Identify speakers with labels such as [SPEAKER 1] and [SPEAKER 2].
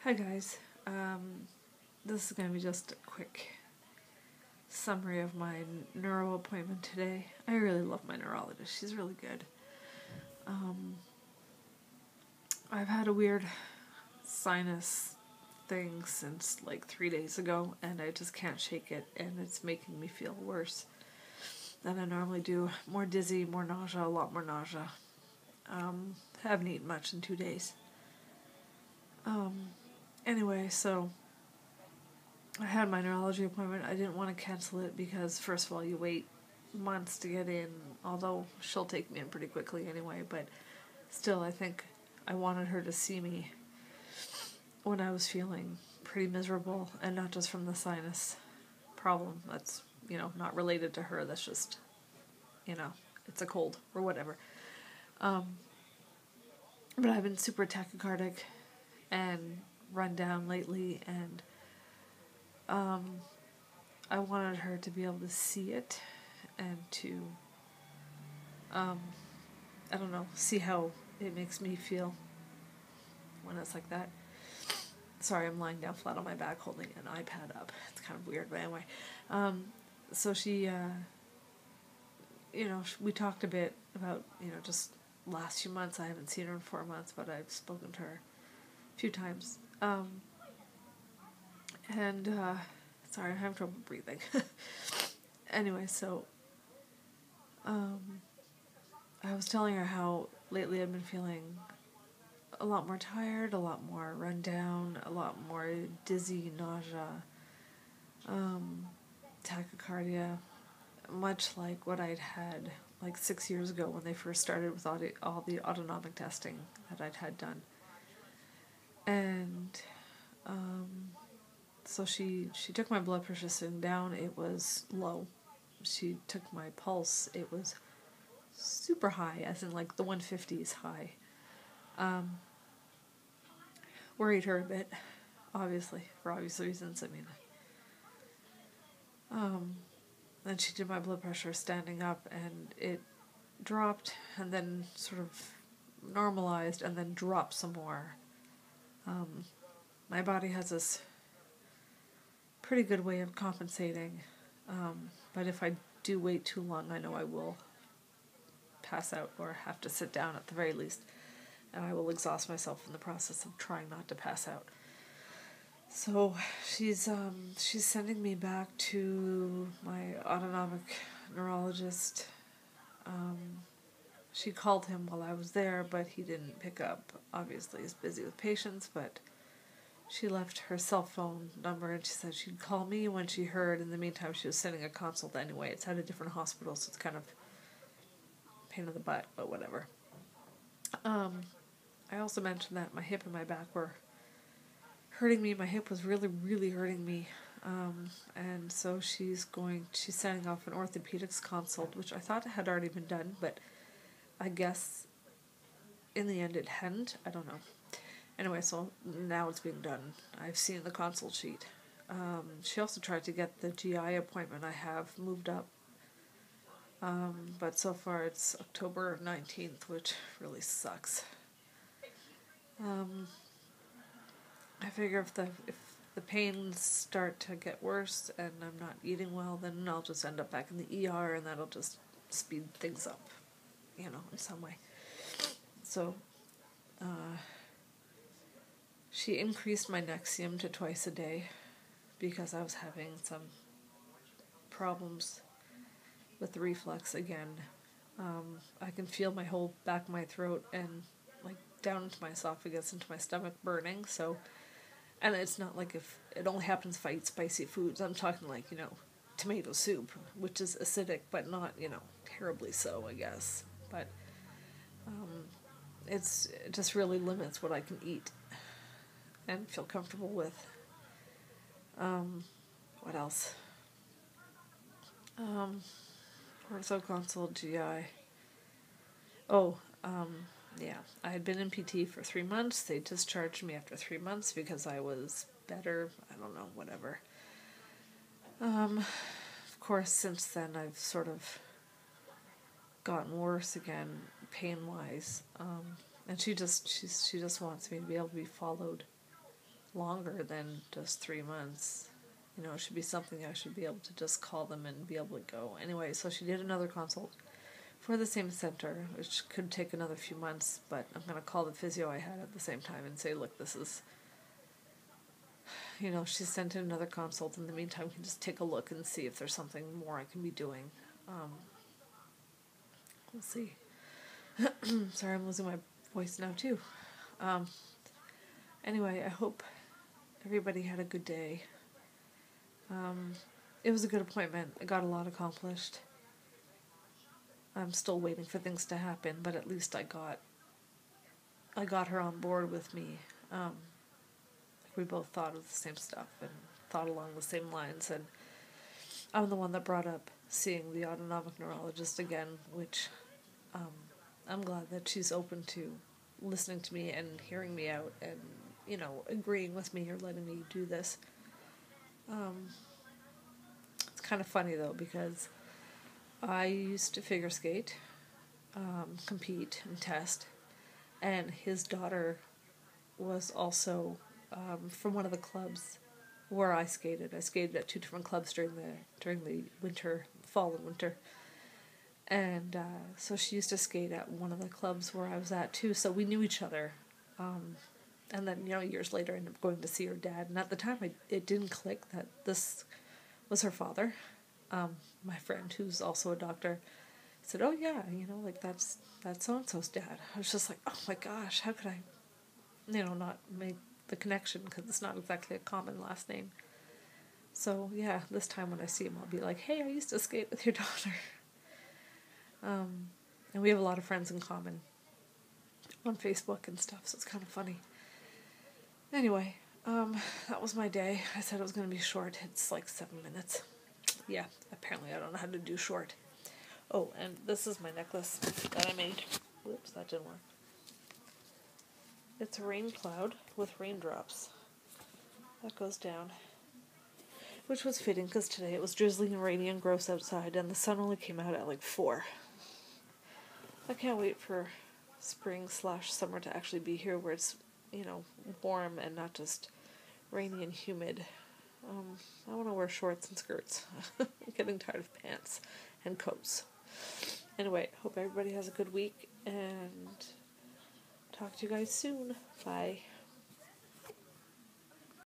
[SPEAKER 1] Hi guys, this is going to be just a quick summary of my neuro appointment today. I really love my neurologist, she's really good. I've had a weird sinus thing since like 3 days ago and I just can't shake it, and it's making me feel worse than I normally do. More dizzy, more nausea, a lot more nausea. Haven't eaten much in 2 days. Anyway, so I had my neurology appointment. I didn't want to cancel it because, first of all, you wait months to get in, although she'll take me in pretty quickly anyway, but still, I think I wanted her to see me when I was feeling pretty miserable, and not just from the sinus problem that's, not related to her, that's just, it's a cold or whatever. But I've been super tachycardic and run down lately, and I wanted her to be able to see it and to, I don't know, see how it makes me feel when it's like that. Sorry, I'm lying down flat on my back holding an iPad up. It's kind of weird, but anyway. So she, we talked a bit about, just last few months. I haven't seen her in 4 months, but I've spoken to her a few times. Sorry, I'm having trouble breathing. Anyway, so I was telling her how lately I've been feeling a lot more tired, a lot more run down, a lot more dizzy, nausea, tachycardia, much like what I'd had like 6 years ago when they first started with all the autonomic testing that I'd had done. And so she took my blood pressure sitting down. It was low. She took my pulse. It was super high, as in like the 150s high. Worried her a bit, obviously, for obvious reasons. Then she did my blood pressure standing up, and it dropped and then sort of normalized and then dropped some more. My body has this pretty good way of compensating, but if I do wait too long, I know I will pass out or have to sit down at the very least, and I will exhaust myself in the process of trying not to pass out. So she's sending me back to my autonomic neurologist. She called him while I was there, but he didn't pick up. Obviously, he's busy with patients, but she left her cell phone number, and she said she'd call me when she heard. In the meantime, she was sending a consult anyway. It's at a different hospital, so it's kind of a pain in the butt, but whatever. I also mentioned that my hip and my back were hurting me. My hip was really, really hurting me. And so she's sending off an orthopedics consult, which I thought had already been done, but I guess in the end it hadn't. I don't know. Anyway, so now it's being done. I've seen the consult sheet. She also tried to get the GI appointment I have moved up. But so far it's October 19th, which really sucks. I figure if the pains start to get worse and I'm not eating well, then I'll just end up back in the ER, and that'll just speed things up, in some way. So, she increased my Nexium to twice a day because I was having some problems with the reflux again. I can feel my whole back of my throat and like down into my esophagus, into my stomach burning. So, and it's not like if it only happens if I eat spicy foods. I'm talking like, tomato soup, which is acidic, but not, terribly so, I guess. But it just really limits what I can eat and feel comfortable with. What else? Ortho consult, GI. Yeah, I had been in PT for 3 months. They discharged me after 3 months because I was better. I don't know, whatever. Of course, since then I've sort of gotten worse again, pain-wise. And she just wants me to be able to be followed longer than just 3 months. You know, it should be something I should be able to just call them and be able to go. Anyway, so she did another consult for the same center, which could take another few months, but I'm going to call the physio I had at the same time and say, look, this is, you know, she sent in another consult. In the meantime, can just take a look and see if there's something more I can be doing. We'll see. Sorry, I'm losing my voice now, too. Anyway, I hope everybody had a good day. It was a good appointment. I got a lot accomplished. I'm still waiting for things to happen, but at least I got her on board with me. We both thought of the same stuff and thought along the same lines, and I'm the one that brought up seeing the autonomic neurologist again, which I'm glad that she's open to listening to me and hearing me out and, you know, agreeing with me or letting me do this. It's kind of funny, though, because I used to figure skate, compete and test, and his daughter was also from one of the clubs where I skated. I skated at 2 different clubs during the winter, fall and winter, and so she used to skate at one of the clubs where I was at too. So we knew each other, and then, you know, years later, I ended up going to see her dad, and at the time it didn't click that this was her father. My friend, who's also a doctor, said, "Oh yeah, you know, like that's so and so's dad." I was just like, "Oh my gosh, how could I, you know, not make the connection, because it's not exactly a common last name." So yeah, this time when I see him, I'll be like, "Hey, I used to skate with your daughter." And we have a lot of friends in common on Facebook and stuff, so it's kind of funny. Anyway, that was my day. I said it was going to be short. It's like 7 minutes. Yeah, apparently I don't know how to do short. Oh, and this is my necklace that I made. Whoops, that didn't work. It's a rain cloud with raindrops. That goes down. Which was fitting, because today it was drizzly and rainy and gross outside, and the sun only came out at like 4. I can't wait for spring/summer to actually be here, where it's, you know, warm and not just rainy and humid. I want to wear shorts and skirts. I'm getting tired of pants and coats. Anyway, hope everybody has a good week, and talk to you guys soon. Bye.